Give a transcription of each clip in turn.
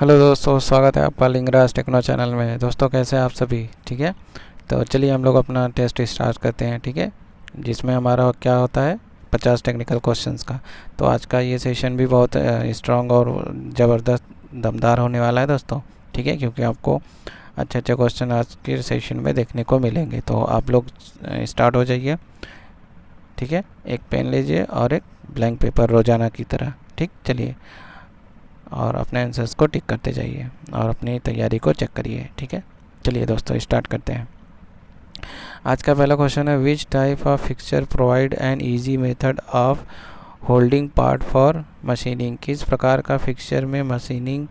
Hello दोस्तों, स्वागत है आपका लिंगराज टेक्नो चैनल में। दोस्तों कैसे हैं आप सभी? ठीक है, तो चलिए हम लोग अपना टेस्ट स्टार्ट करते हैं। ठीक है, जिसमें हमारा क्या होता है 50 टेक्निकल क्वेश्चंस का। तो आज का ये सेशन भी बहुत स्ट्रांग और ज़बरदस्त दमदार होने वाला है दोस्तों। ठीक है, क्योंकि आपको अच्छे अच्छे क्वेश्चन आज के सेशन में देखने को मिलेंगे। तो आप लोग स्टार्ट हो जाइए। ठीक है, एक पेन लीजिए और एक ब्लैंक पेपर रोज़ाना की तरह। ठीक, चलिए और अपने आंसर्स को टिक करते जाइए और अपनी तैयारी को चेक करिए। ठीक है, चलिए दोस्तों स्टार्ट करते हैं। आज का पहला क्वेश्चन है, विच type of fixture provide an easy method of holding part for machining. किस प्रकार का फिक्सचर में मशीनिंग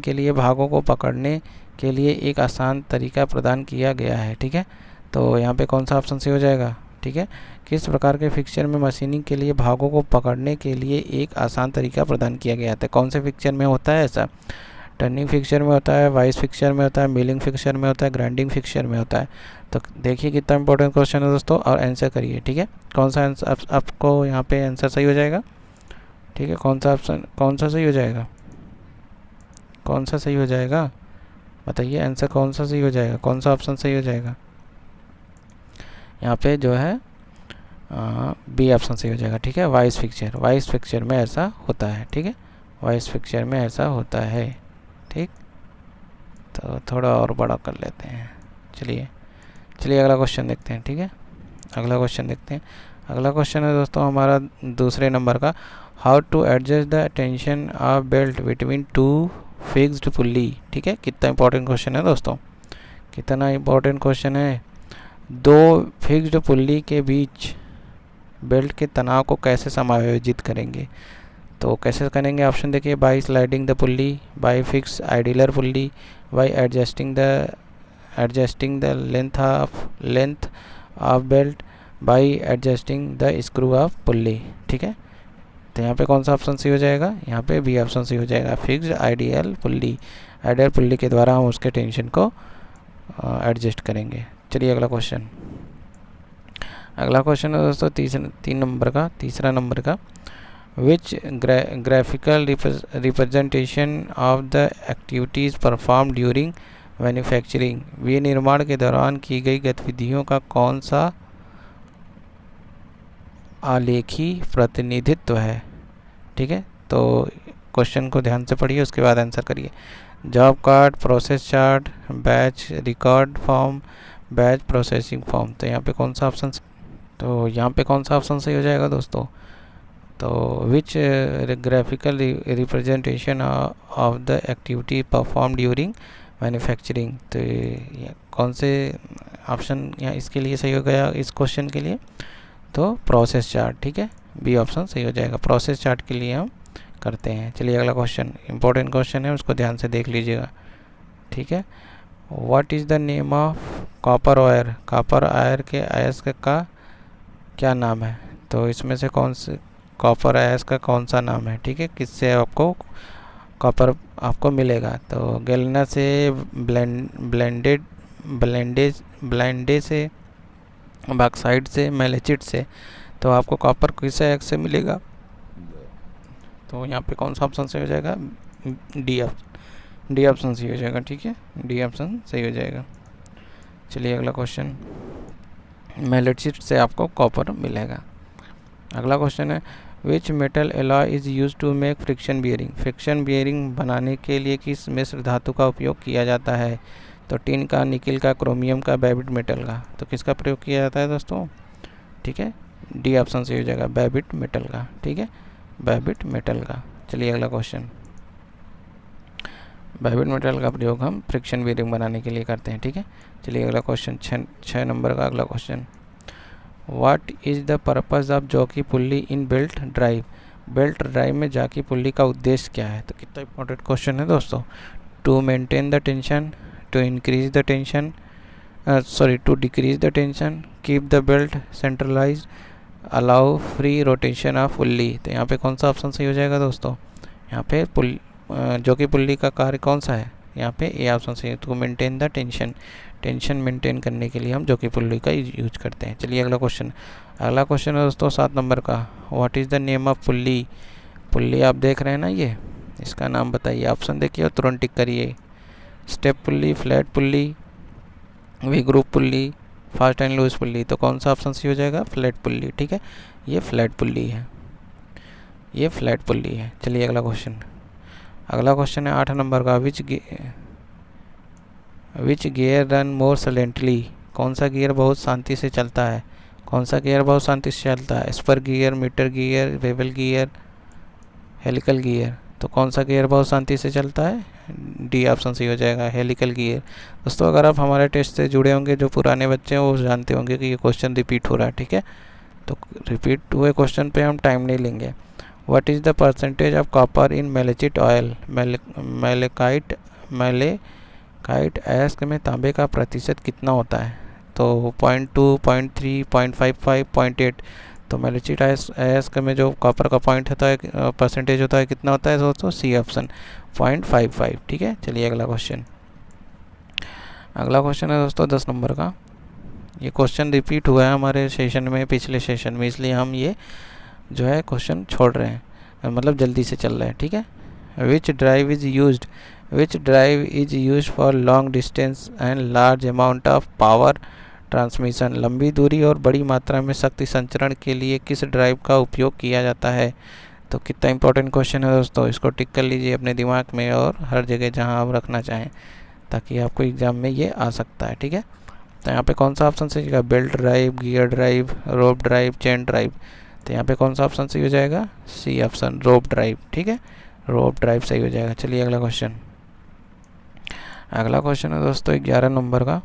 के लिए भागों को पकड़ने के लिए एक आसान तरीका प्रदान किया गया है। ठीक है, तो यहाँ पे कौन सा ऑप्शन सही हो जाएगा? ठीक है, किस प्रकार के फिक्सचर में मशीनिंग के लिए भागों को पकड़ने के लिए एक आसान तरीका प्रदान किया गया था। कौन से फिक्सचर में होता है ऐसा? टर्निंग फिक्सचर में होता है, वाइस फिक्सचर में होता है, मिलिंग फिक्सचर में होता है, ग्राइंडिंग फिक्सचर में होता है। तो देखिए कितना इंपॉर्टेंट क्वेश्चन है दोस्तों, और आंसर करिए। ठीक है, कौन सा आंसर आपको यहाँ पे आंसर सही हो जाएगा? ठीक है, कौन सा ऑप्शन कौन सा सही हो जाएगा? कौन सा सही हो जाएगा बताइए, आंसर कौन सा सही हो जाएगा? कौन सा ऑप्शन सही हो जाएगा? यहाँ पे जो है बी ऑप्शन सही हो जाएगा। ठीक है, वाइस फिक्सचर में ऐसा होता है। ठीक है, वाइस फिक्सचर में ऐसा होता है। ठीक, तो थोड़ा और बड़ा कर लेते हैं। चलिए अगला क्वेश्चन देखते हैं। ठीक है, अगला क्वेश्चन है दोस्तों हमारा दूसरे नंबर का, how to adjust the tension of belt between two fixed pulley. ठीक है, कितना इंपॉर्टेंट क्वेश्चन है दोस्तों, कितना इंपॉर्टेंट क्वेश्चन है। दो फिक्स्ड पुल्ली के बीच बेल्ट के तनाव को कैसे समायोजित करेंगे? तो कैसे करेंगे? ऑप्शन देखिए, by sliding the pulley, by fix idler pulley, by adjusting the length of belt, by adjusting the screw of pulley. ठीक है, तो यहाँ पे कौन सा ऑप्शन सही हो जाएगा? यहाँ पे बी ऑप्शन सही हो जाएगा, फिक्स्ड आइडियल पुल्ली के द्वारा हम उसके टेंशन को एडजस्ट करेंगे। चलिए अगला क्वेश्चन है दोस्तों तीसरा नंबर का, which graphical representation of the activities perform during manufacturing. विनिर्माण के दौरान की गई गतिविधियों का कौन सा आलेखी प्रतिनिधित्व है? ठीक है, तो क्वेश्चन को ध्यान से पढ़िए, उसके बाद आंसर करिए। Job card, process chart, batch record form, batch processing form. तो यहाँ पे कौन सा ऑप्शन सही हो जाएगा दोस्तों? तो which graphical representation of the activity perform during manufacturing. तो कौन से ऑप्शन यहाँ इसके लिए सही हो गया इस क्वेश्चन के लिए? तो प्रोसेस चार्ट। ठीक है, बी ऑप्शन सही हो जाएगा, प्रोसेस चार्ट के लिए हम करते हैं। चलिए अगला क्वेश्चन, इंपॉर्टेंट क्वेश्चन है, उसको ध्यान से देख लीजिएगा। ठीक है, what is the name of copper wire. Copper wire के अयस्क का क्या नाम है? तो इसमें से कौन से कॉपर अयस्क का कौन सा नाम है? ठीक है, किससे आपको कॉपर आपको मिलेगा? तो गैलेना से, ब्लेंडे से, बॉक्साइट से, मेलेचिट से। तो आपको कॉपर किस अयस्क से मिलेगा? तो यहाँ पे कौन सा ऑप्शन सही हो जाएगा? डी ऑप्शन सही हो जाएगा। ठीक है, डी ऑप्शन सही हो जाएगा। चलिए अगला क्वेश्चन, मेलेचिट से आपको कॉपर मिलेगा। अगला क्वेश्चन है, which metal alloy is use to make friction bearing. Friction bearing बनाने के लिए किस मिश्र धातु का उपयोग किया जाता है? तो टिन का, निकिल का, क्रोमियम का, बैबिट मेटल का। तो किसका प्रयोग किया जाता है दोस्तों? ठीक है, डी ऑप्शन सही हो जाएगा, बैबिट मेटल का। ठीक है, बैबिट मेटल का। चलिए अगला क्वेश्चन, बैबिट मेटल का प्रयोग हम फ्रिक्शन बियरिंग बनाने के लिए करते हैं। ठीक है, चलिए अगला क्वेश्चन 6 नंबर का अगला question, what is the purpose of jockey pulley in belt drive. Belt drive में जॉकी पुल्ली का उद्देश्य क्या है? तो कितना इंपॉर्टेंट क्वेश्चन है दोस्तों। To maintain the tension, to increase the tension, to decrease the tension, keep the belt centralise, allow free rotation of pulley. तो यहाँ पे कौन सा ऑप्शन सही हो जाएगा दोस्तों? यहाँ पे जॉकी पुल्ली का कार्य कौन सा है? यहाँ पे ए ऑप्शन सही है, to maintain the tension maintain करने के लिए हम जॉकी पुल्ली का यूज करते हैं। चलिए अगला क्वेश्चन है दोस्तों 7 नंबर का, what is the name of pulley. Pulley आप देख रहे हैं ना, ये इसका नाम बताइए। ऑप्शन देखिए और तुरंत टिक करिए। Step pulley, flat pulley, V group pulley, fast and loose pulley. तो कौन सा ऑप्शन सी हो जाएगा? Flat pulley. ठीक है, ये फ्लैट पुल्ली है, ये फ्लैट पुल्ली है। चलिए अगला क्वेश्चन। अगला क्वेश्चन है 8 नंबर का। Which gear run more silently. कौन सा गियर बहुत शांति से चलता है? कौन सा गियर बहुत शांति से चलता है? Spur gear, mitre gear, bevel gear, helical gear. तो कौन सा गियर बहुत शांति से चलता है? डी ऑप्शन सही हो जाएगा, हेलिकल गियर। दोस्तों अगर आप हमारे टेस्ट से जुड़े होंगे, जो पुराने बच्चे हैं वो जानते होंगे कि ये क्वेश्चन रिपीट हो रहा है। ठीक है, तो रिपीट हुए क्वेश्चन पे हम टाइम नहीं लेंगे। What is the percentage of copper in malachite oil? Malachite एस्क में तांबे का प्रतिशत कितना होता है? तो 0.2, 0.3, 0.55, 0.8। तो मेलेचिट एस्क में जो कॉपर का पॉइंट होता है, परसेंटेज होता है, कितना होता है दोस्तों? C option, 0.55। ठीक है, चलिए अगला क्वेश्चन। अगला क्वेश्चन है दोस्तों 10 नंबर का। ये क्वेश्चन रिपीट हुआ है हमारे सेशन में, पिछले सेशन में, इसलिए हम ये जो है क्वेश्चन छोड़ रहे हैं, मतलब जल्दी से चल रहे हैं। ठीक है, which drive is use for long distance and large amount of power transmission. लंबी दूरी और बड़ी मात्रा में शक्ति संचरण के लिए किस ड्राइव का उपयोग किया जाता है? तो कितना इंपॉर्टेंट क्वेश्चन है दोस्तों, इसको टिक कर लीजिए अपने दिमाग में और हर जगह जहां आप रखना चाहें, ताकि आपको एग्जाम में ये आ सकता है। ठीक है, तो यहाँ पे कौन सा ऑप्शन सही होगा? बेल्ट ड्राइव, गियर ड्राइव, रोप ड्राइव, चेन ड्राइव। तो यहाँ पे कौन सा ऑप्शन सही हो जाएगा? सी ऑप्शन, रोप ड्राइव। ठीक है, रोप ड्राइव सही हो जाएगा। चलिए अगला क्वेश्चन। अगला क्वेश्चन है दोस्तों 11 नंबर का।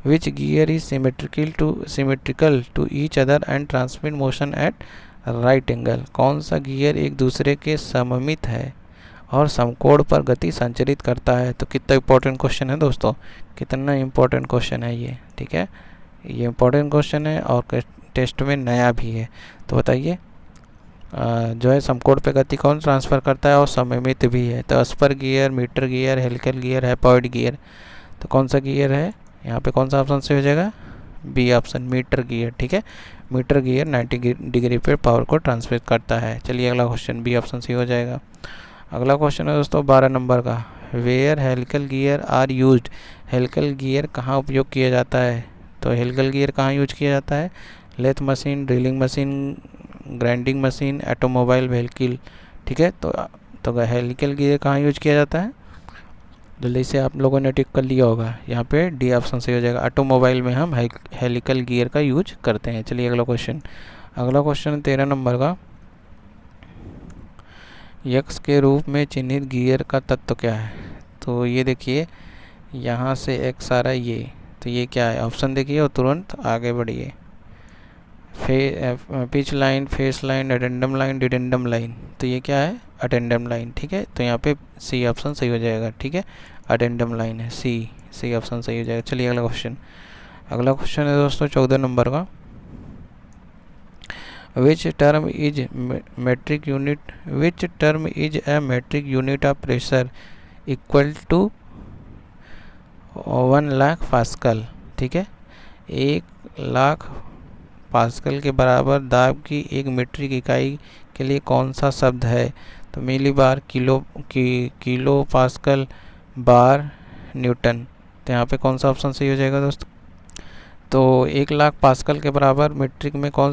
Which gear is symmetrical to each other and transmit motion at right angle. कौन सा गियर एक दूसरे के सममित है और समकोण पर गति संचरित करता है? तो कितना इंपॉर्टेंट क्वेश्चन है दोस्तों, कितना इंपॉर्टेंट क्वेश्चन है ये। ठीक है, ये इंपॉर्टेंट क्वेश्चन है और टेस्ट में नया भी है। तो बताइए, जो है समकोण पे गति कौन ट्रांसफ़र करता है और सममित भी है? तो spur gear, mitre gear, helical gear, haploid gear. तो कौन सा गियर है यहाँ पे? कौन सा ऑप्शन से हो जाएगा? B option, mitre gear. ठीक है, मीटर गियर 90 डिग्री पे पावर को ट्रांसमिट करता है। चलिए अगला क्वेश्चन, बी ऑप्शन सी हो जाएगा। अगला क्वेश्चन है दोस्तों 12 नंबर का। Where helical gear are used. Helical gear कहाँ उपयोग किया जाता है? तो हेलिकल गियर कहाँ यूज किया जाता है? Lathe machine, drilling machine, grinding machine, automobile vehicle. ठीक है, तो हेलिकल गियर कहाँ यूज किया जाता है? जल्दी से आप लोगों ने टिक कर लिया होगा, यहाँ पे डी ऑप्शन सही हो जाएगा। ऑटोमोबाइल में हम हेलिकल गियर का यूज करते हैं। चलिए अगला क्वेश्चन। अगला क्वेश्चन 13 नंबर का। यक्स के रूप में चिन्हित गियर का तत्व क्या है? तो ये देखिए, यहाँ से एक्स आ रहा है ये, तो ये क्या है? ऑप्शन देखिए और तुरंत आगे बढ़िए। Pitch line, face line, addendum line, dedendum line. तो ये क्या है? Addendum line. ठीक है, तो यहाँ पे सी ऑप्शन सही हो जाएगा। ठीक है, अटेंडम लाइन है, सी ऑप्शन सही हो जाएगा। चलिए अगला क्वेश्चन। अगला क्वेश्चन है दोस्तों 14 नंबर का। Which term is a metric unit of pressure equal to 1 lakh pascal. ठीक है, 1 लाख पास्कल के बराबर दाब की एक मीट्रिक इकाई के लिए कौन सा शब्द है? तो मिली बार, किलो पास्कल, बार, न्यूटन। तो यहाँ पे कौन सा ऑप्शन सही हो जाएगा दोस्तों? तो 1 लाख पास्कल के बराबर मीट्रिक में कौन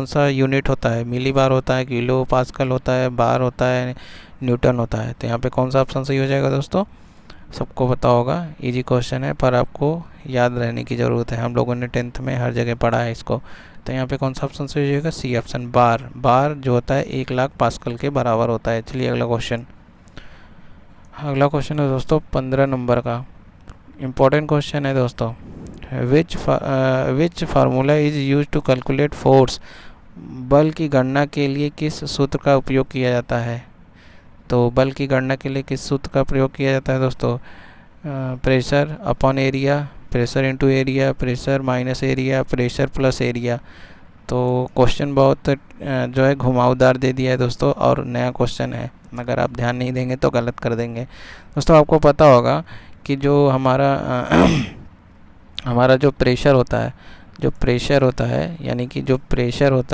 सा यूनिट होता है? मिली बार होता है, किलो पास्कल होता है, बार होता है, न्यूटन होता है। तो यहाँ पे कौन सा ऑप्शन सही हो जाएगा दोस्तों? सबको पता होगा, इजी क्वेश्चन है, पर आपको याद रहने की ज़रूरत है। हम लोगों ने 10th में हर जगह पढ़ा है इसको। तो यहाँ पे कौन सा ऑप्शन सही हो जाएगा? सी ऑप्शन, बार जो होता है 1 लाख पास्कल के बराबर होता है। चलिए अगला क्वेश्चन। अगला क्वेश्चन है दोस्तों 15 नंबर का। इम्पोर्टेंट क्वेश्चन है दोस्तों। Which formula is use to calculate force. बल की गणना के लिए किस सूत्र का उपयोग किया जाता है? तो बल की गणना के लिए किस सूत्र का प्रयोग किया जाता है दोस्तों? Pressure upon area, pressure into area, pressure minus area, pressure plus area. तो क्वेश्चन बहुत जो है घुमावदार दे दिया है दोस्तों, और नया क्वेश्चन है, अगर आप ध्यान नहीं देंगे तो गलत कर देंगे। दोस्तों आपको पता होगा कि जो हमारा जो प्रेशर होता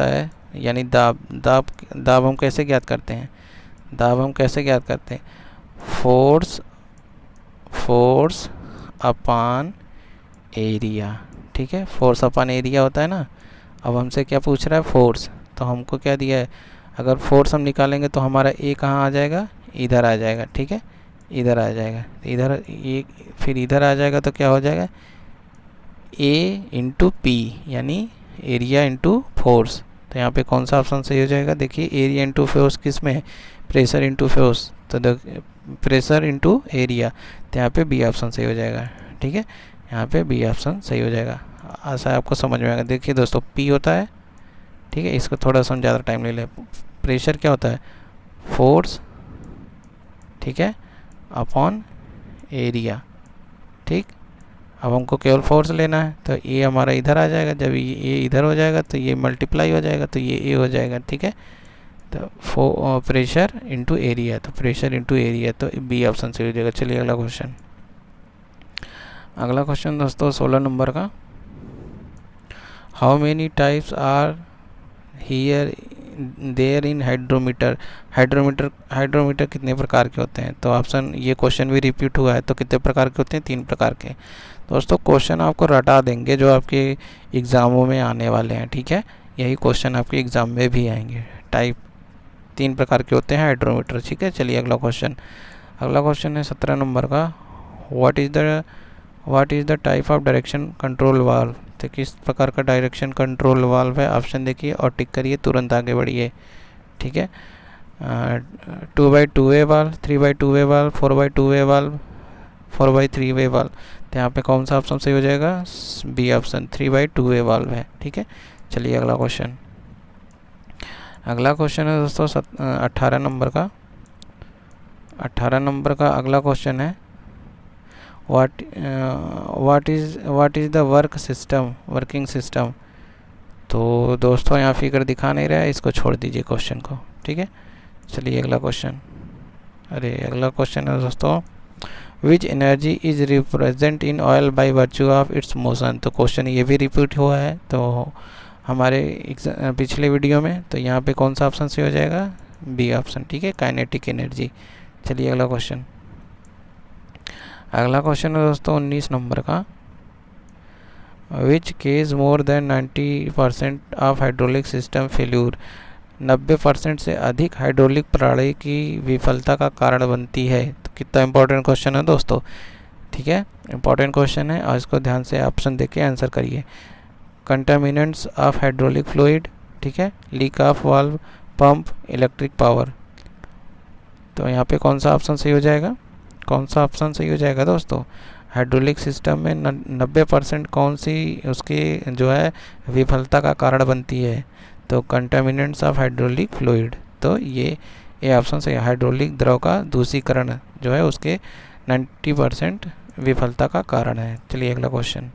है, यानी दाब हम कैसे ज्ञात करते हैं? दाब हम कैसे ज्ञात करते हैं? फोर्स अपॉन एरिया, ठीक है, फोर्स अपॉन एरिया होता है ना। अब हमसे क्या पूछ रहा है? फोर्स। तो हमको क्या दिया है? अगर फोर्स हम निकालेंगे तो हमारा ए कहाँ आ जाएगा? इधर आ जाएगा, ठीक है, इधर आ जाएगा। इधर ये फिर इधर आ जाएगा तो क्या हो जाएगा? ए इंटू पी, यानी एरिया इंटू फोर्स। तो यहाँ पे कौन सा ऑप्शन सही हो जाएगा? देखिए, एरिया इंटू फोर्स किस में है? Pressure into force. तो प्रेशर इंटू एरिया, तो यहाँ पे बी ऑप्शन सही हो जाएगा, ठीक है, यहाँ पे बी ऑप्शन सही हो जाएगा। आशा है आपको समझ में आएगा। देखिए दोस्तों, पी होता है, ठीक है, इसको थोड़ा सा ज़्यादा टाइम ले ले। प्रेशर क्या होता है? फोर्स, ठीक है, अपॉन एरिया, ठीक। अब हमको केवल फोर्स लेना है, तो ये हमारा इधर आ जाएगा। जब ये इधर हो जाएगा तो ये मल्टीप्लाई हो जाएगा, तो ये ए हो जाएगा, ठीक है। तो प्रेशर इंटू एरिया, तो प्रेशर इंटू एरिया, तो बी ऑप्शन से हो जाएगा। चलिए अगला क्वेश्चन। अगला क्वेश्चन दोस्तों 16 नंबर का। How many types are here there in hydrometer? Hydrometer कितने प्रकार के होते हैं? तो ऑप्शन, ये क्वेश्चन भी रिपीट हुआ है, तो कितने प्रकार के होते हैं? 3 प्रकार के। दोस्तों क्वेश्चन आपको रटा देंगे जो आपके एग्ज़ामों में आने वाले हैं, ठीक है, यही क्वेश्चन आपके एग्ज़ाम में भी आएंगे। टाइप 3 प्रकार के होते हैं हाइड्रोमीटर, ठीक है। चलिए अगला क्वेश्चन। अगला क्वेश्चन है 17 नंबर का। What is the type of direction control valve? तो किस प्रकार का डायरेक्शन कंट्रोल वाल्व है? ऑप्शन देखिए और टिक करिए, तुरंत आगे बढ़िए, ठीक है। 2x2 वे वाल्व, 3x2 वे वाल्व, 4x2 वे वाल्व, 4x3 वे वाल्व। तो यहाँ पे कौन सा ऑप्शन सही हो जाएगा? बी ऑप्शन, 3x2 वे वाल्व है, ठीक है। चलिए अगला क्वेश्चन। अगला क्वेश्चन है दोस्तों 18 नंबर का। 18 नंबर का अगला क्वेश्चन है, what is the working system? तो दोस्तों यहाँ फिगर दिखा नहीं रहा है, इसको छोड़ दीजिए क्वेश्चन को, ठीक है। चलिए अगला क्वेश्चन। अगला क्वेश्चन है दोस्तों, which energy is represent in oil by virtue of its motion? तो क्वेश्चन ये भी रिपीट हुआ है तो हमारे पिछले वीडियो में, तो यहाँ पे कौन सा ऑप्शन सही हो जाएगा? बी ऑप्शन, ठीक है, काइनेटिक एनर्जी। चलिए अगला क्वेश्चन। अगला क्वेश्चन है दोस्तों 19 नंबर का। Which case more than 90% of hydraulic system failure? 90% से अधिक हाइड्रोलिक प्रणाली की विफलता का कारण बनती है। तो कितना इंपॉर्टेंट क्वेश्चन है दोस्तों, ठीक है, इंपॉर्टेंट क्वेश्चन है और इसको ध्यान से ऑप्शन देके आंसर करिए। कंटामिनेंट्स ऑफ हाइड्रोलिक फ्लूइड, ठीक है, leak of valve, pump, electric power. तो यहाँ पे कौन सा ऑप्शन सही हो जाएगा? कौन सा ऑप्शन सही हो जाएगा दोस्तों? हाइड्रोलिक सिस्टम में 90% कौन सी उसकी जो है विफलता का कारण बनती है? तो कंटामिनेंट्स ऑफ हाइड्रोलिक फ्लूइड। तो ये ऑप्शन सही है, हाइड्रोलिक द्रव का दूषीकरण जो है उसके 90% विफलता का कारण है। चलिए अगला क्वेश्चन।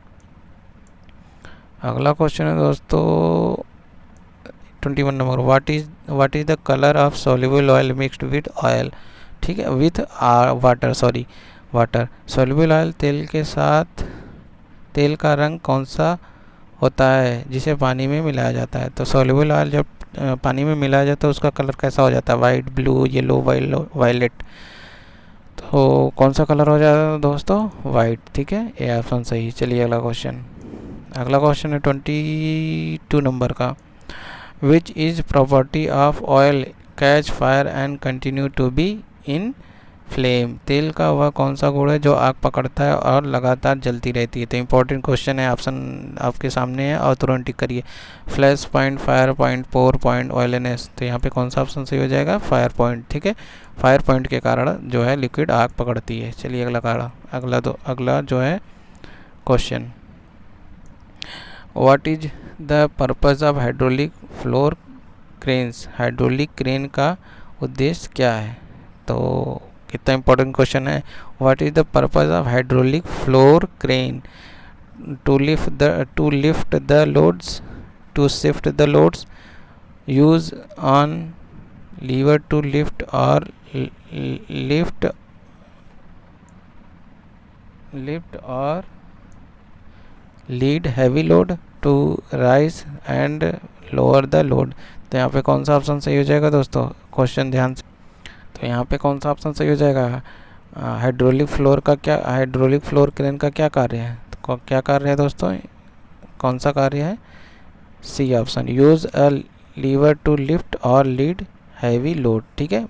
अगला क्वेश्चन है दोस्तों 21 number. What is the colour of soluble oil mixed with oil? ठीक है, विथ वाटर। सॉल्युबल ऑयल तेल के साथ, तेल का रंग कौन सा होता है जिसे पानी में मिलाया जाता है? तो सॉल्युबल ऑयल जब पानी में मिलाया जाता है उसका कलर कैसा हो जाता है? White, blue, yellow, violet. तो कौन सा कलर हो जाता है दोस्तों? वाइट, ठीक है, ये ऑप्शन सही। चलिए अगला क्वेश्चन। अगला क्वेश्चन है 22 नंबर का। Which is property of oil catch fire and continue to be in flame? तेल का वह कौन सा गुण है जो आग पकड़ता है और लगातार जलती रहती है? तो इंपॉर्टेंट क्वेश्चन है, ऑप्शन आपके सामने है और तुरंत टिक करिए। Flash point, fire point, pour point, oiliness. तो यहाँ पे कौन सा ऑप्शन सही हो जाएगा? फायर पॉइंट, ठीक है, फायर पॉइंट के कारण जो है लिक्विड आग पकड़ती है। चलिए अगला जो है question, what is the purpose of hydraulic floor cranes? Hydraulic crane का उद्देश्य क्या है? तो कितना इंपॉर्टेंट क्वेश्चन है। What is the purpose of hydraulic floor crane? To lift the loads, to shift the loads, use on lever to lift और lift और lead heavy load, to raise and lower the load. तो यहाँ पे कौन सा option सही हो जाएगा दोस्तों? क्वेश्चन ध्यान से तो यहाँ पे कौन सा ऑप्शन सही हो जाएगा? हाइड्रोलिक फ्लोर क्रेन का क्या कार्य है? तो क्या कार्य है दोस्तों? कौन सा कार्य है? C option, use a lever to lift और लीड हैवी लोड। ठीक है,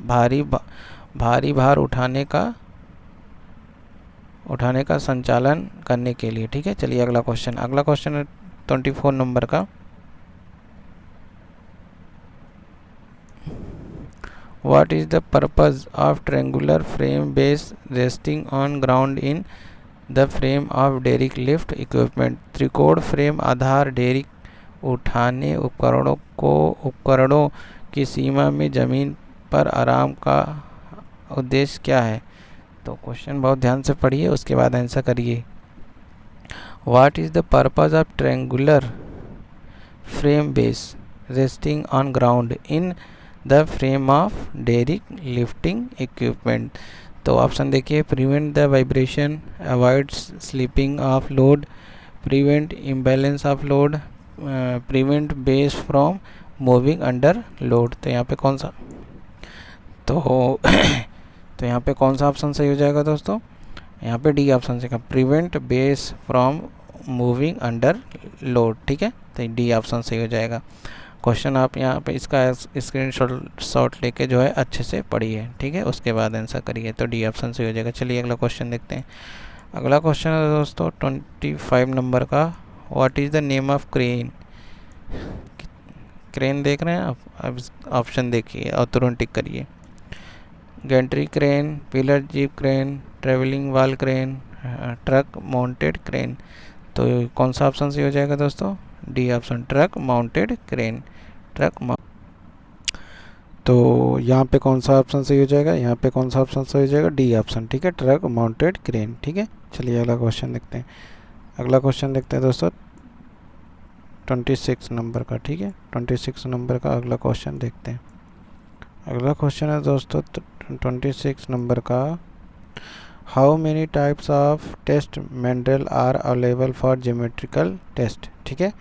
भारी भार उठाने का संचालन करने के लिए। ठीक है, चलिए अगला क्वेश्चन है 24 नंबर का। What is the purpose of triangular frame base resting on ground in the frame of derrick lift equipment? त्रिकोण फ्रेम आधार डेरिक उठाने उपकरणों की सीमा में जमीन पर आराम का उद्देश्य क्या है? तो क्वेश्चन बहुत ध्यान से पढ़िए, उसके बाद आंसर करिए। What is the purpose of triangular frame base resting on ground in the frame of derrick lifting equipment? तो ऑप्शन देखिए, prevent the vibration, avoid slipping of load, prevent imbalance of load, prevent base from moving under load. तो यहाँ पे कौन सा तो यहाँ पे कौन सा ऑप्शन सही हो जाएगा दोस्तों? यहाँ पे डी ऑप्शन से, prevent base from moving under load. ठीक है, तो डी ऑप्शन सही हो जाएगा। क्वेश्चन आप यहाँ पे इसका स्क्रीनशॉट लेके जो है अच्छे से पढ़िए। ठीक है, उसके बाद आंसर करिए, तो डी ऑप्शन से हो जाएगा। चलिए अगला क्वेश्चन देखते हैं। अगला क्वेश्चन है दोस्तों 25 नंबर का। What is the name of crane? Crane देख रहे हैं आप? अब ऑप्शन देखिए और तुरंत टिक करिए। Gantry crane, pillar jeep crane, travelling वाल क्रेन, ट्रक माउंटेड क्रेन। तो कौन सा ऑप्शन से हो जाएगा दोस्तों? D option, truck mounted crane. तो यहाँ पे कौन सा ऑप्शन सही हो जाएगा? यहाँ पे कौन सा ऑप्शन सही हो जाएगा? D option. ठीक है, ट्रक माउंटेड क्रेन। ठीक है, चलिए अगला क्वेश्चन देखते हैं। अगला क्वेश्चन देखते हैं दोस्तों 26 नंबर का। ठीक है, 26 नंबर का अगला क्वेश्चन देखते हैं। अगला क्वेश्चन है दोस्तों 26 नंबर का। How many types of test material are available for geometrical test? ठीक है,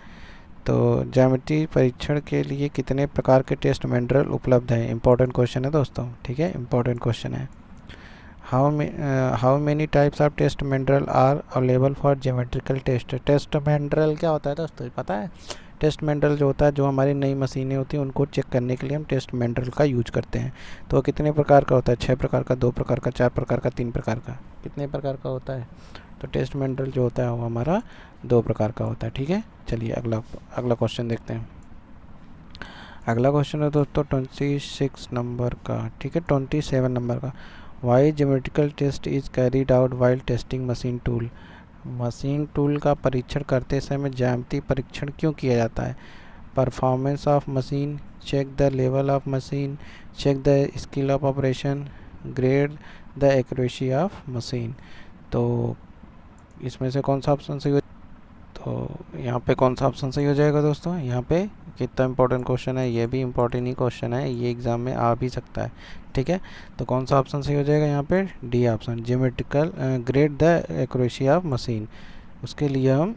तो ज्यामिति परीक्षण के लिए कितने प्रकार के टेस्ट मटेरियल उपलब्ध हैं? इंपॉर्टेंट क्वेश्चन है दोस्तों। ठीक है, इंपॉर्टेंट क्वेश्चन है। How many types of test material are available for geometrical test? Test material क्या होता है दोस्तों, पता है? टेस्ट मटेरियल जो होता है, जो हमारी नई मशीनें होती हैं उनको चेक करने के लिए हम टेस्ट मटेरियल का यूज करते हैं। तो कितने प्रकार का होता है? 6 प्रकार का, 2 प्रकार का, 4 प्रकार का, 3 प्रकार का। कितने प्रकार का होता है? तो टेस्ट मटेरियल जो होता है वो हमारा 2 प्रकार का होता है। ठीक है, चलिए अगला क्वेश्चन देखते हैं। अगला क्वेश्चन है दोस्तों 26 नंबर का। ठीक है, 27 नंबर का। Why geometrical test is carried out while testing machine tool? Machine tool का परीक्षण करते समय ज्यामिति परीक्षण क्यों किया जाता है? Performance of machine, check the level of machine, check the skill of operation, grade the accuracy of machine. तो इसमें से कौन सा ऑप्शन सही हो? तो यहाँ पे कौन सा ऑप्शन सही हो जाएगा दोस्तों? यहाँ पे कितना इंपॉर्टेंट क्वेश्चन है, ये भी इंपॉर्टेंट ही क्वेश्चन है, ये एग्जाम में आ भी सकता है। ठीक है, तो कौन सा ऑप्शन सही हो जाएगा यहाँ पे? D option, geometrical grade the accuracy of machine. उसके लिए हम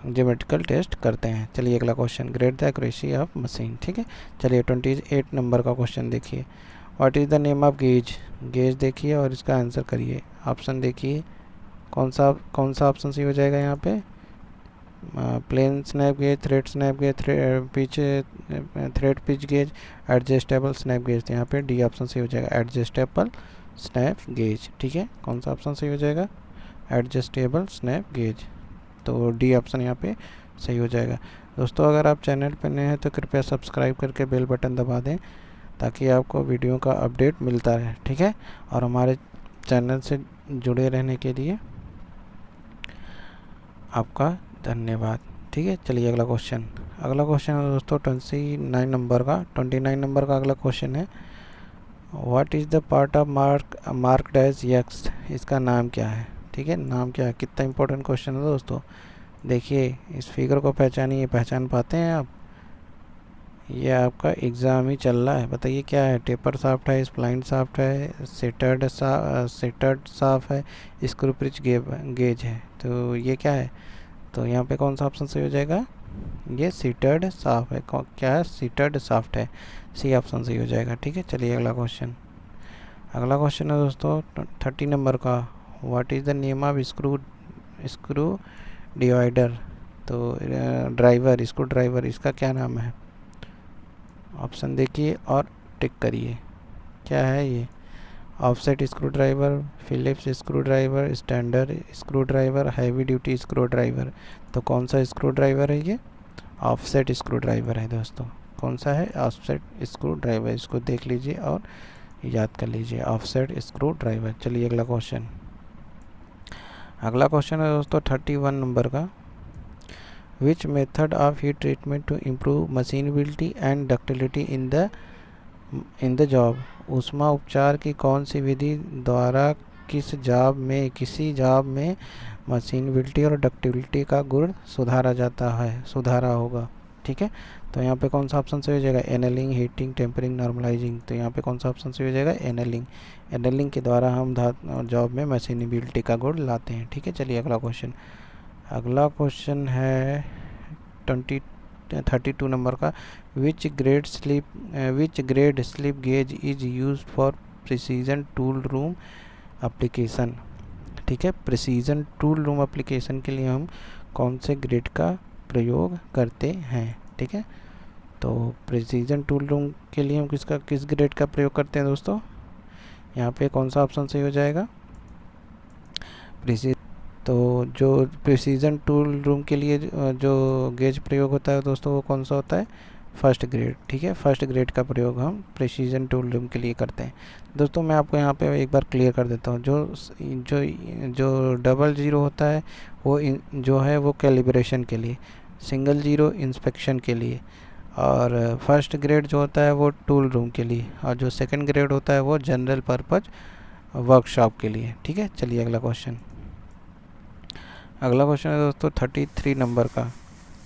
ज्योमेट्रिकल टेस्ट करते हैं। चलिए अगला question, grade the accuracy of machine. ठीक है, चलिए 28 नंबर का क्वेश्चन देखिए। What is the name of gauge? Gauge देखिए और इसका आंसर करिए। ऑप्शन देखिए, कौन सा ऑप्शन सही हो जाएगा यहाँ पे? Plain snap gauge, thread snap gauge, thread pitch gauge, adjustable snap gauge. यहाँ पे डी ऑप्शन सही हो जाएगा, एडजस्टेबल स्नैप गेज। ठीक है, कौन सा ऑप्शन सही हो जाएगा? Adjustable snap gauge. तो डी ऑप्शन यहाँ पे सही हो जाएगा। दोस्तों, अगर आप चैनल पर नए हैं तो कृपया सब्सक्राइब करके बेल बटन दबा दें ताकि आपको वीडियो का अपडेट मिलता रहे। ठीक है, और हमारे चैनल से जुड़े रहने के लिए आपका धन्यवाद। ठीक है, चलिए अगला क्वेश्चन है दोस्तों 29 नंबर का अगला क्वेश्चन है। What is the part of mark dash x? इसका नाम क्या है? ठीक है, नाम क्या है? कितना इंपॉर्टेंट क्वेश्चन है दोस्तों। देखिए, इस फिगर को पहचानिए, पहचान पाते हैं आप? ये आपका एग्ज़ाम ही चल रहा है। बताइए क्या है? टेपर शाफ्ट है, स्प्लाइन शाफ्ट है, सेटर्ड शाफ्ट है, स्क्रू पिच गेज है। तो ये क्या है? तो यहाँ पे कौन सा ऑप्शन सही हो जाएगा? ये सीटेड शाफ्ट है। क्या है? सीटेड शाफ्ट है। सी ऑप्शन सही हो जाएगा। ठीक है, चलिए अगला क्वेश्चन। अगला क्वेश्चन है दोस्तों 30 नंबर का। What is the name of screw divider? तो ड्राइवर, स्क्रू ड्राइवर, इसका क्या नाम है? ऑप्शन देखिए और टिक करिए। क्या है ये? Offset screw driver, Phillips screw driver, standard screw driver, heavy duty screw driver. तो कौन सा स्क्रू ड्राइवर है ये? ऑफसेट स्क्रू ड्राइवर है दोस्तों। कौन सा है? Offset screw driver. इसको देख लीजिए और याद कर लीजिए, ऑफसेट स्क्रू ड्राइवर। चलिए अगला क्वेश्चन। अगला क्वेश्चन है दोस्तों 31 नंबर का। Which method of heat treatment to improve machinability and ductility in the job? ऊष्मा उपचार की कौन सी विधि द्वारा किसी जॉब में मशीनबिलिटी और डक्टिलिटी का गुण सुधारा होगा? ठीक है, तो यहाँ पे कौन सा ऑप्शन सही हो जाएगा? Annealing, heating, tempering, normalising. तो यहाँ पे कौन सा ऑप्शन सही हो जाएगा? एनेलिंग। एनेलिंग के द्वारा हम जॉब में मशीनबिलिटी का गुण लाते हैं। ठीक है, चलिए अगला क्वेश्चन। अगला क्वेश्चन है 32 नंबर का। Which grade slip gauge is use for precision tool room application? ठीक है, प्रिसीजन टूल रूम एप्लीकेशन के लिए हम कौन से ग्रेड का प्रयोग करते हैं? ठीक है, तो प्रिसीजन टूल रूम के लिए हम किस ग्रेड का प्रयोग करते हैं दोस्तों? यहाँ पे कौन सा ऑप्शन सही हो जाएगा? तो जो प्रिसीजन टूल रूम के लिए जो गेज प्रयोग होता है दोस्तों, वो कौन सा होता है? First grade. ठीक है, फर्स्ट ग्रेड का प्रयोग हम प्रिसीजन टूल रूम के लिए करते हैं। दोस्तों मैं आपको यहाँ पे एक बार क्लियर कर देता हूँ। जो 00 होता है वो जो है वो कैलिब्रेशन के लिए, सिंगल 0 इंस्पेक्शन के लिए, और फर्स्ट ग्रेड जो होता है वो टूल रूम के लिए, और जो सेकंड ग्रेड होता है वो जनरल पर्पज वर्कशॉप के लिए। ठीक है, चलिए अगला क्वेश्चन। अगला क्वेश्चन है दोस्तों 33 नंबर का।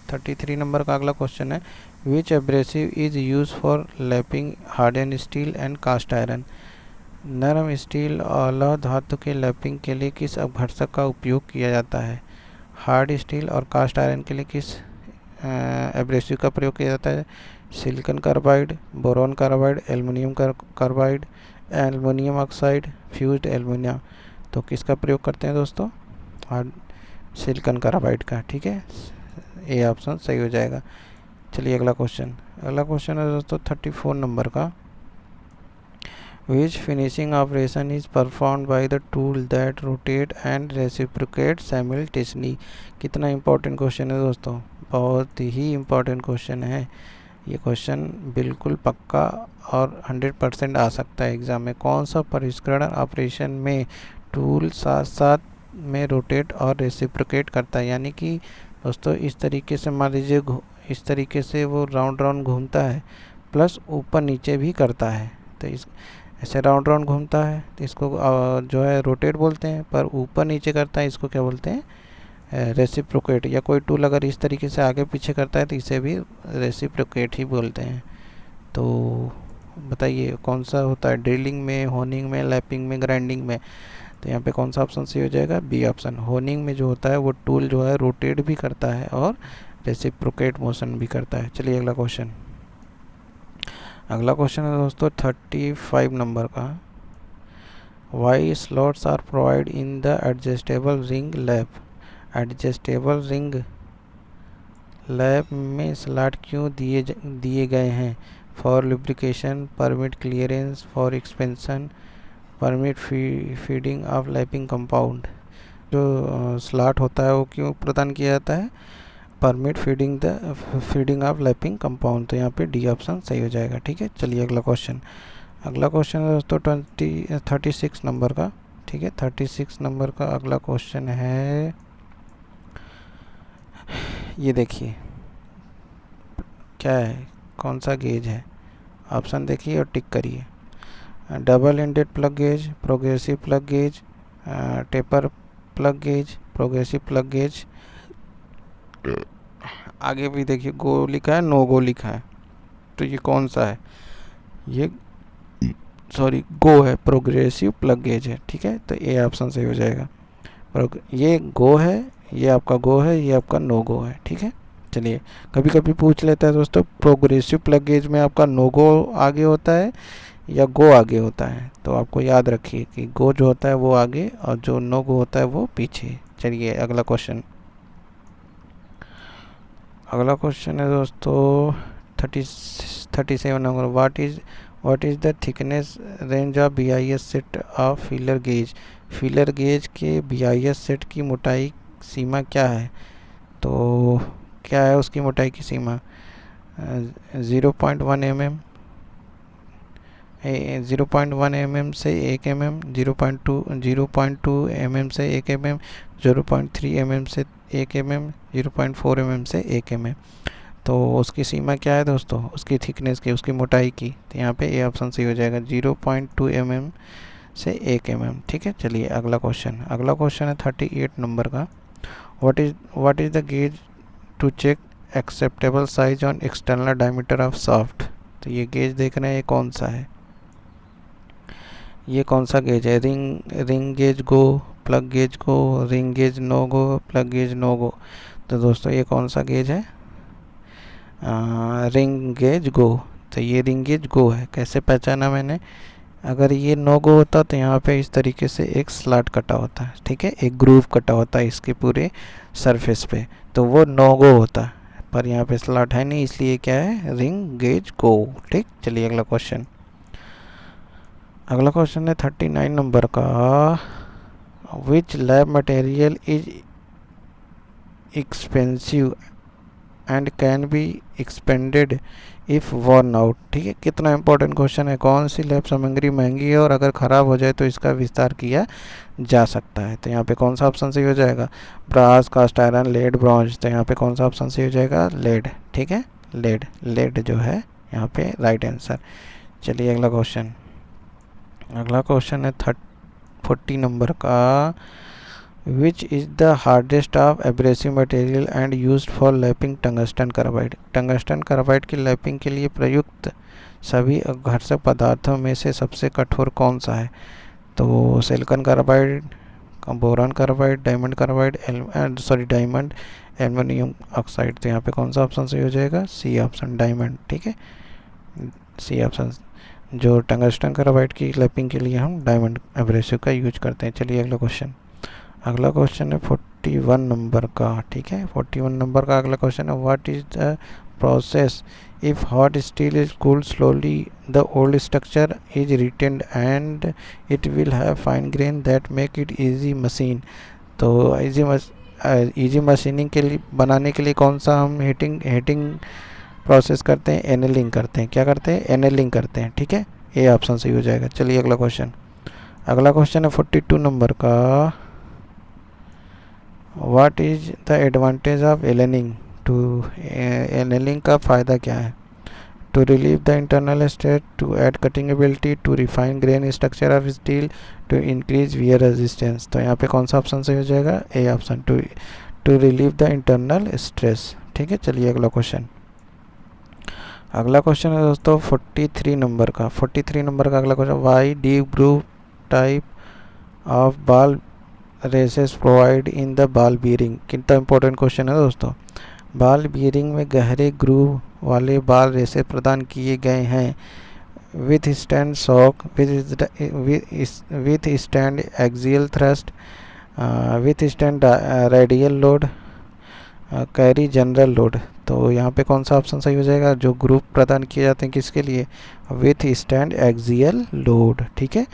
33 नंबर का अगला क्वेश्चन है। Which abrasive is use for lapping harden steel and cast iron? नरम स्टील और लौह धातु के लैपिंग के लिए किस अपघर्षक का उपयोग किया जाता है? हार्ड स्टील और कास्ट आयरन के लिए किस एब्रेसिव का प्रयोग किया जाता है? Silicon carbide, boron carbide, aluminium carbide, aluminium oxide, fused aluminium. तो किसका प्रयोग करते हैं दोस्तों? सिलिकॉन कार्बाइड का। ठीक है, ए ऑप्शन सही हो जाएगा। चलिए अगला क्वेश्चन। अगला क्वेश्चन है दोस्तों 34 नंबर का। Which finishing operation is performed by the tool that rotate and reciprocate simultaneously? कितना इंपॉर्टेंट क्वेश्चन है दोस्तों, बहुत ही इंपॉर्टेंट क्वेश्चन है। ये क्वेश्चन बिल्कुल पक्का और 100% आ सकता है एग्जाम में। कौन सा परिष्करण ऑपरेशन में टूल साथ साथ में रोटेट और रेसिप्रोकेट करता है? यानी कि दोस्तों इस तरीके से मान लीजिए, इस तरीके से वो राउंड घूमता है, प्लस ऊपर नीचे भी करता है। तो इस ऐसे राउंड घूमता है तो इसको जो है रोटेट बोलते हैं, पर ऊपर नीचे करता है इसको क्या बोलते हैं? रेसिप्रोकेट। या कोई टूल अगर इस तरीके से आगे पीछे करता है तो इसे भी रेसिप्रोकेट ही बोलते हैं। तो बताइए कौन सा होता है? ड्रिलिंग में, होनिंग में, लैपिंग में, ग्राइंडिंग में? तो यहाँ पे कौन सा ऑप्शन सही हो जाएगा? B option. होनिंग में जो होता है वो टूल जो है रोटेट भी करता है और रेसिप्रोकेट मोशन भी करता है। चलिए अगला क्वेश्चन। अगला क्वेश्चन है दोस्तों 35 नंबर का। Why slots are provide in the adjustable ring lap? Adjustable ring lap में स्लॉट क्यों दिए गए हैं? For lubrication, permit clearance, for expansion, permit feeding of lapping compound. जो स्लॉट होता है वो क्यों प्रदान किया जाता है? Permit feeding of lapping compound. तो यहाँ पे डी ऑप्शन सही हो जाएगा। ठीक है, चलिए अगला क्वेश्चन। अगला क्वेश्चन है दोस्तों 36 नंबर का। ठीक है, 36 नंबर का अगला क्वेश्चन है, ये देखिए क्या है, कौन सा गेज है? ऑप्शन देखिए और टिक करिए। Double ended plug gauge, progressive plug gauge, taper plug gauge, progressive plug gauge. आगे भी देखिए गो लिखा है, नो गो लिखा है, तो ये कौन सा है? ये गो है, प्रोग्रेसिव प्लग गेज है। ठीक है, तो ए ऑप्शन सही हो जाएगा। ये गो है, ये आपका गो है, ये आपका नो गो है, ठीक है। चलिए, कभी कभी पूछ लेता है दोस्तों, प्रोग्रेसिव प्लग गेज में आपका नो गो आगे होता है या गो आगे होता है। तो आपको याद रखिए कि गो जो होता है वो आगे और जो नो गो होता है वो पीछे। चलिए अगला क्वेश्चन है दोस्तों 37 number. What is the thickness range of BIS set of feeler gauge. Feeler gauge के BIS सेट की मोटाई सीमा क्या है। तो क्या है उसकी मोटाई की सीमा, 0.1 mm, 0.1 mm से 1 mm, 0.2 mm से 1 mm, 0.3 mm से 1 mm, 0.4 mm से 1 mm। तो उसकी सीमा क्या है दोस्तों, उसकी थिकनेस की, उसकी मोटाई की। तो यहाँ पे ए ऑप्शन सही हो जाएगा, 0.2 mm से 1 mm, ठीक है। चलिए अगला क्वेश्चन है 38 नंबर का। What is the gauge to check acceptable size on external diameter of shaft. तो ये गेज देख रहे हैं, ये कौन सा है, ये कौन सा गेज है। रिंग गेज गो, प्लग गेज गो, रिंग गेज नो गो, प्लग गेज नो गो। तो दोस्तों ये कौन सा गेज है, रिंग गेज गो। तो ये रिंग गेज गो है। कैसे पहचाना मैंने, अगर ये नो गो होता तो यहाँ पे इस तरीके से एक स्लॉट कटा होता है, ठीक है, एक ग्रूव कटा होता है इसके पूरे सरफेस पे, तो वो नो गो होता। पर यहाँ पे स्लॉट है नहीं, इसलिए क्या है, रिंग गेज गो, ठीक। चलिए अगला क्वेश्चन है 39 नंबर का। Which lab material is expensive and can be expended if worn out. ठीक है, कितना इंपॉर्टेंट क्वेश्चन है। कौन सी लैब सामग्री महंगी है और अगर ख़राब हो जाए तो इसका विस्तार किया जा सकता है। तो यहाँ पे कौन सा ऑप्शन सही हो जाएगा, brass, cast iron, lead, bronze. तो यहाँ पे कौन सा ऑप्शन सही हो जाएगा, लेड, ठीक है, लेड जो है यहाँ पे राइट आंसर। चलिए अगला क्वेश्चन है 40 नंबर का। Which is the hardest of abrasive material and used for lapping tungsten carbide. Tungsten carbide की लैपिंग के लिए प्रयुक्त सभी घर्षक पदार्थों में से सबसे कठोर कौन सा है। तो silicon carbide, boron carbide, diamond carbide, diamond aluminium oxide. तो यहाँ पे कौन सा ऑप्शन सही हो जाएगा, सी ऑप्शन, डायमंड, ठीक है, सी ऑप्शन। जो टंगस्टन कार्बाइड की लैपिंग के लिए हम डायमंड एब्रेसिव का यूज करते हैं। चलिए अगला क्वेश्चन है 41 नंबर का, ठीक है, 41 नंबर का अगला क्वेश्चन है। What is the process if hot steel is cooled slowly, the old structure is retained and it will have fine grain that make it easy machine. तो इजी मशीनिंग के लिए बनाने के लिए कौन सा हम हीटिंग प्रोसेस करते हैं, एनेलिंग करते हैं। क्या करते हैं, एनेलिंग करते हैं, ठीक है, ये ऑप्शन सही हो जाएगा। चलिए अगला क्वेश्चन है 42 नंबर का। What is the advantage of annealing. Annealing का फ़ायदा क्या है, to relieve the internal stress, to add cutting ability, to refine grain structure of steel, to increase wear resistance. तो यहाँ पे कौन सा ऑप्शन सही हो जाएगा, A option, to relieve the internal stress, ठीक है। चलिए अगला क्वेश्चन है दोस्तों 43 नंबर का। 43 नंबर का अगला question, why deep groove type of ball races provide in the ball bearing. कितना इंपॉर्टेंट क्वेश्चन है दोस्तों। बॉल बियरिंग में गहरे ग्रूव वाले बॉल रेसे प्रदान किए गए हैं with stand shock, with stand axial thrust, with stand radial load, carry general load. तो यहाँ पे कौन सा ऑप्शन सही हो जाएगा, जो ग्रुप प्रदान किए जाते हैं किसके लिए, विथ स्टैंड एक्सियल लोड, ठीक है,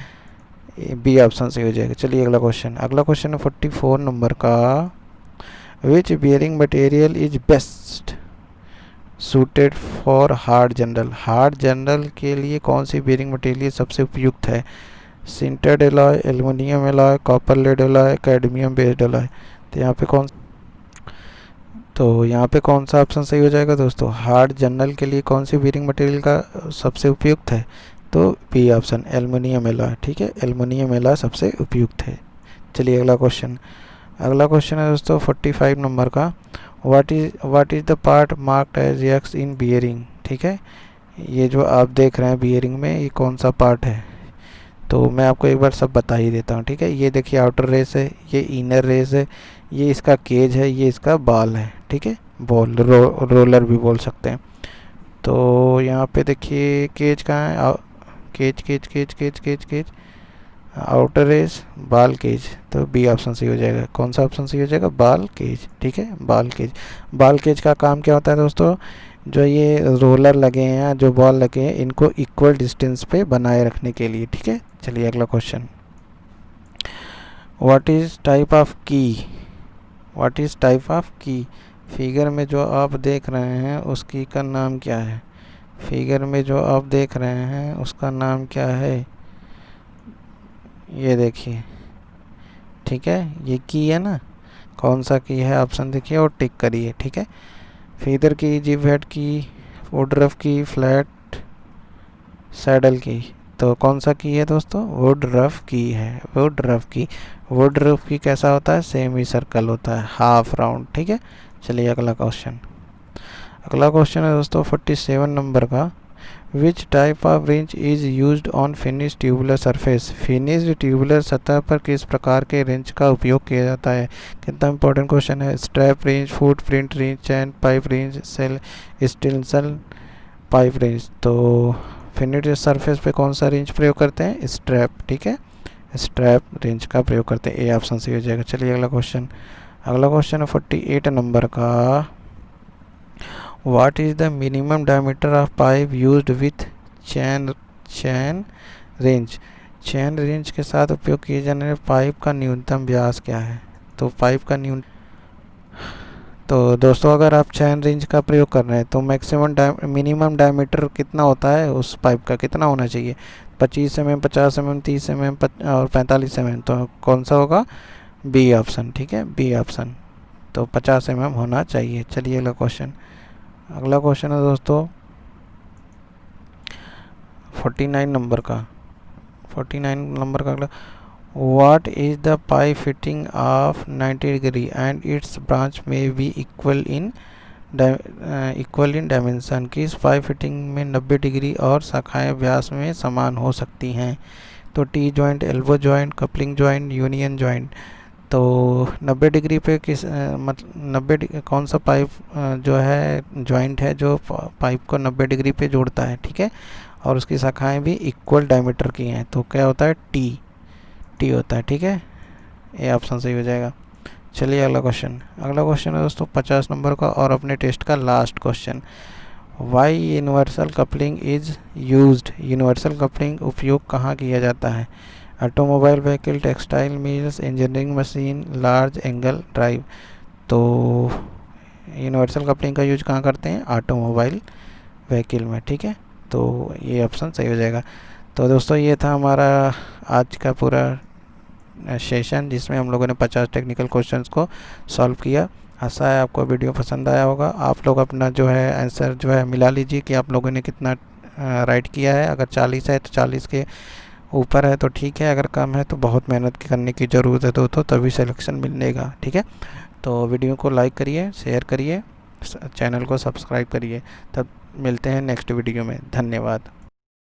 बी ऑप्शन सही हो जाएगा। चलिए अगला क्वेश्चन है 44 नंबर का। Which bearing material is best suited for hard journal के लिए कौन सी बियरिंग मटेरियल सबसे उपयुक्त है, sintered alloy, aluminium alloy, copper lead alloy, cadmium based alloy. तो यहाँ पे कौन सा ऑप्शन सही हो जाएगा दोस्तों, हार्ड जनरल के लिए कौन सी बियरिंग मटेरियल का सबसे उपयुक्त है, तो बी ऑप्शन, एल्युमिनियम एलॉय, ठीक है, एल्युमिनियम एलॉय सबसे उपयुक्त है। चलिए अगला क्वेश्चन है दोस्तों 45 नंबर का। What is the part marked as X in bearing. ठीक है, ये जो आप देख रहे हैं बियरिंग में, ये कौन सा पार्ट है, तो मैं आपको एक बार सब बता ही देता हूँ, ठीक है। ये देखिए आउटर रेस है, ये इनर रेस है, ये इसका केज है, ये इसका बॉल है, ठीक है। बॉल रोलर भी बोल सकते हैं। तो यहाँ पे देखिए केज कहाँ है, cage cage cage cage cage cage outer race ball cage, तो बी ऑप्शन सही हो जाएगा। कौन सा ऑप्शन सही हो जाएगा, बाल केज, ठीक है। बाल केज, बाल केज का काम क्या होता है दोस्तों, जो ये रोलर लगे हैं, जो बॉल लगे हैं, इनको इक्वल डिस्टेंस पे बनाए रखने के लिए, ठीक है। चलिए अगला question, what is type of की, व्हाट इज टाइप ऑफ की, फिगर में जो आप देख रहे हैं उसकी का नाम क्या है, फिगर में जो आप देख रहे हैं उसका नाम क्या है, ये देखिए, ठीक है। ये की है ना, कौन सा की है, ऑप्शन देखिए और टिक करिए, ठीक है। फीदर की, जिप हेड की, वुडरफ की, फ्लैट सैडल की, तो कौन सा की है दोस्तों, वुडरफ की है, वुडरफ की। वुडरफ की कैसा होता है, सेमी सर्कल होता है, हाफ राउंड, ठीक है। चलिए अगला क्वेश्चन, अगला क्वेश्चन है दोस्तों 47 नंबर का, which type of wrench is used on finish tubular surface, finish tubular सतह पर किस प्रकार के रेंच का उपयोग किया जाता है। कितना इंपॉर्टेंट क्वेश्चन है। Strap wrench, footprint wrench, chain pipe wrench, sell Stillson pipe wrench. तो फिनिश सरफेस पे कौन सा रेंच प्रयोग करते हैं, स्ट्रैप, ठीक है। स्ट्रैप रेंच का प्रयोग करते हैं, ए ऑप्शन सही हो जाएगा। चलिए अगला क्वेश्चन, अगला क्वेश्चन है 48 नंबर का, What is the minimum diameter of pipe used with chain range, chain range के साथ उपयोग किए जाने वाले पाइप का न्यूनतम व्यास क्या है। तो पाइप का तो दोस्तों अगर आप चैन रेंज का प्रयोग कर रहे हैं तो मिनिमम डायमीटर कितना होता है उस पाइप का, कितना होना चाहिए, 25 mm, 50 mm, 30 mm और 45 mm। तो कौन सा होगा, बी ऑप्शन, ठीक है, बी ऑप्शन। तो 50 mm होना चाहिए। चलिए अगला क्वेश्चन, अगला क्वेश्चन है दोस्तों 49 नंबर का, 49 नंबर का अगला, what is the pipe fitting of 90 degree and it's branch में बी इक्वल इन डायमेंशन, किस पाइप फिटिंग में 90 डिग्री और शाखाएं व्यास में समान हो सकती हैं। तो T joint, elbow joint, coupling joint, union joint. तो 90 डिग्री पे किस मतलब कौन सा पाइप जो है जॉइंट है जो पाइप को 90 डिग्री पे जोड़ता है, ठीक है, और उसकी शाखाएं भी इक्वल डायमीटर की हैं। तो क्या होता है, टी होता है, ठीक है। ये ऑप्शन सही हो जाएगा। चलिए अगला क्वेश्चन, अगला क्वेश्चन है दोस्तों 50 नंबर का और अपने टेस्ट का last question, why universal coupling is used, universal coupling उपयोग कहाँ किया जाता है। Automobile vehicle, textile mills, engineering machine, large angle drive. तो यूनिवर्सल कपलिंग का यूज कहाँ करते हैं, ऑटोमोबाइल व्हीकल में, ठीक है। तो ये ऑप्शन सही हो जाएगा। तो दोस्तों ये था हमारा आज का पूरा सेशन जिसमें हम लोगों ने 50 टेक्निकल क्वेश्चंस को सॉल्व किया। आशा है आपको वीडियो पसंद आया होगा। आप लोग अपना जो है आंसर जो है मिला लीजिए कि आप लोगों ने कितना राइट किया है। अगर 40 है तो 40 के ऊपर है तो ठीक है, अगर कम है तो बहुत मेहनत करने की ज़रूरत है तो तभी सिलेक्शन मिलेगा, ठीक है। तो वीडियो को लाइक करिए, शेयर करिए, चैनल को सब्सक्राइब करिए। तब मिलते हैं नेक्स्ट वीडियो में। धन्यवाद।